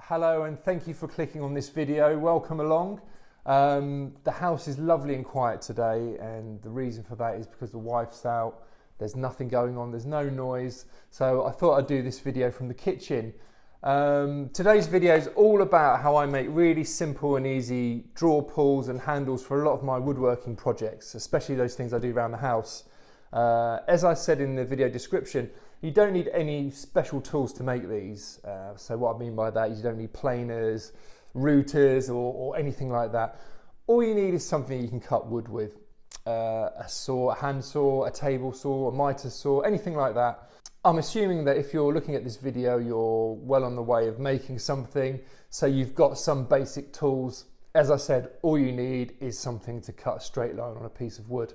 Hello and thank you for clicking on this video. Welcome along. The house is lovely and quiet today, and the reason for that is because the wife's out. There's nothing going on, there's no noise. So I thought I'd do this video from the kitchen. Today's video is all about how I make really simple and easy drawer pulls and handles for a lot of my woodworking projects, especially those things I do around the house. As I said in the video description, you don't need any special tools to make these. So what I mean by that is you don't need planers, routers or anything like that. All you need is something you can cut wood with. A saw, a hand saw, a table saw, a mitre saw, anything like that. I'm assuming that if you're looking at this video, you're well on the way of making something, so you've got some basic tools. As I said, all you need is something to cut a straight line on a piece of wood.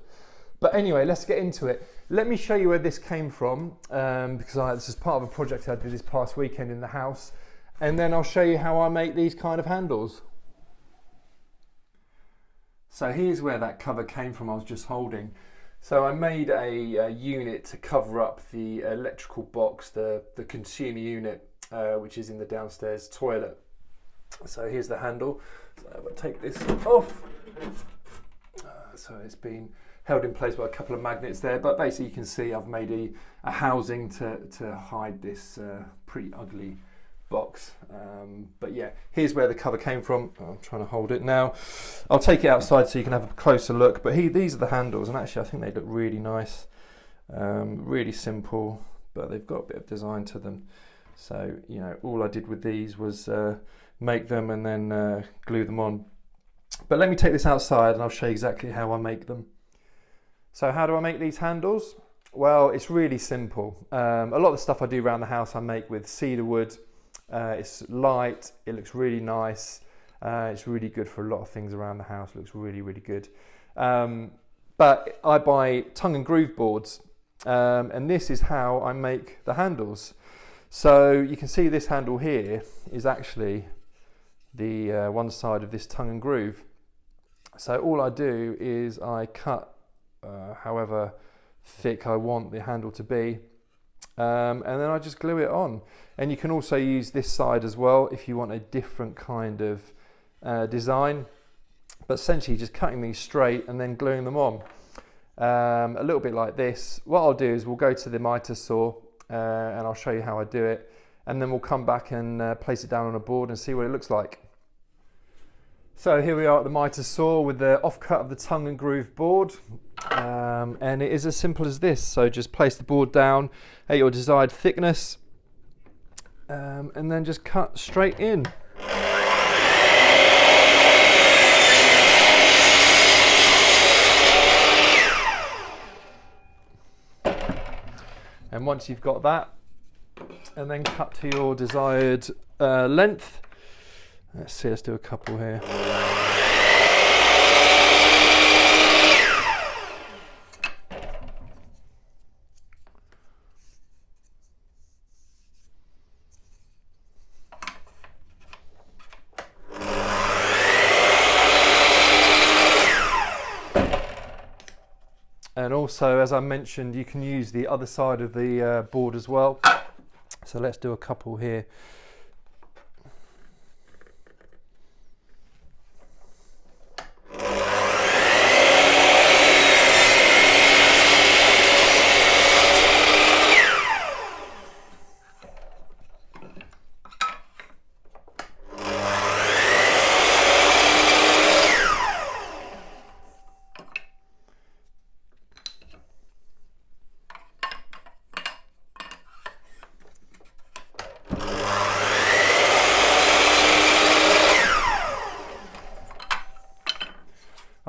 But anyway, let's get into it. Let me show you where this came from, because this is part of a project I did this past weekend in the house, and then I'll show you how I make these kind of handles. So here's where that cover came from I was just holding. So I made a unit to cover up the electrical box, the consumer unit, which is in the downstairs toilet. So here's the handle. So I'll take this off. So it's been held in place by a couple of magnets there, but basically you can see I've made a housing to hide this pretty ugly box. But yeah, here's where the cover came from. I'm trying to hold it now. I'll take it outside so you can have a closer look, but these are the handles, and actually I think they look really nice. Really simple, but they've got a bit of design to them. So, you know, all I did with these was make them and then glue them on. But let me take this outside and I'll show you exactly how I make them. So how do I make these handles? Well, it's really simple. A lot of the stuff I do around the house I make with cedar wood. It's light, it looks really nice. It's really good for a lot of things around the house. It looks really, really good. But I buy tongue and groove boards, and this is how I make the handles. So you can see this handle here is actually the one side of this tongue and groove. So all I do is I cut however thick I want the handle to be, and then I just glue it on. And you can also use this side as well if you want a different kind of design, but essentially just cutting these straight and then gluing them on, a little bit like this. What I'll do is we'll go to the mitre saw and I'll show you how I do it, and then we'll come back and place it down on a board and see what it looks like. So here we are at the mitre saw with the offcut of the tongue and groove board, and it is as simple as this. So just place the board down at your desired thickness, and then just cut straight in. And once you've got that, and then cut to your desired length. Let's see, let's do a couple here. And also, as I mentioned, you can use the other side of the board as well. So let's do a couple here.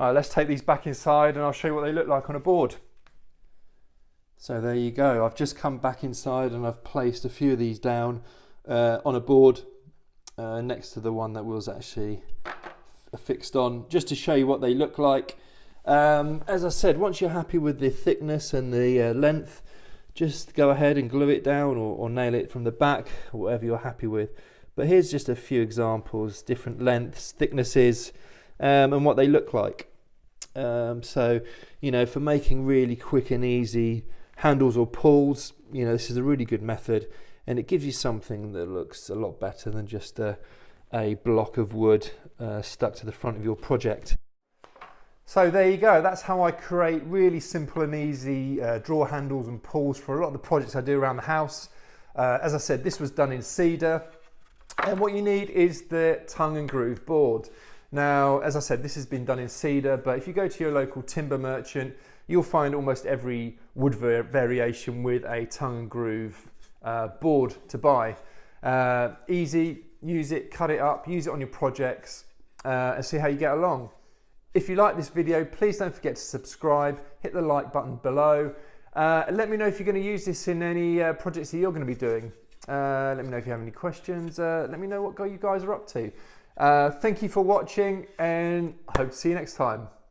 Let's take these back inside and I'll show you what they look like on a board. So there you go. I've just come back inside and I've placed a few of these down on a board next to the one that was actually fixed on, just to show you what they look like. As I said, once you're happy with the thickness and the length, just go ahead and glue it down or nail it from the back, or whatever you're happy with. But here's just a few examples, different lengths, thicknesses, and what they look like. So, you know, for making really quick and easy handles or pulls, you know, this is a really good method. and it gives you something that looks a lot better than just a block of wood stuck to the front of your project. So there you go, that's how I create really simple and easy drawer handles and pulls for a lot of the projects I do around the house. As I said, this was done in cedar, and what you need is the tongue and groove board. Now, as I said, this has been done in cedar, but if you go to your local timber merchant, you'll find almost every wood variation with a tongue and groove board to buy. Easy, use it, cut it up, use it on your projects, and see how you get along. If you like this video, please don't forget to subscribe, hit the like button below, and let me know if you're going to use this in any projects that you're going to be doing. Let me know if you have any questions. Let me know what you guys are up to. Thank you for watching, and I hope to see you next time.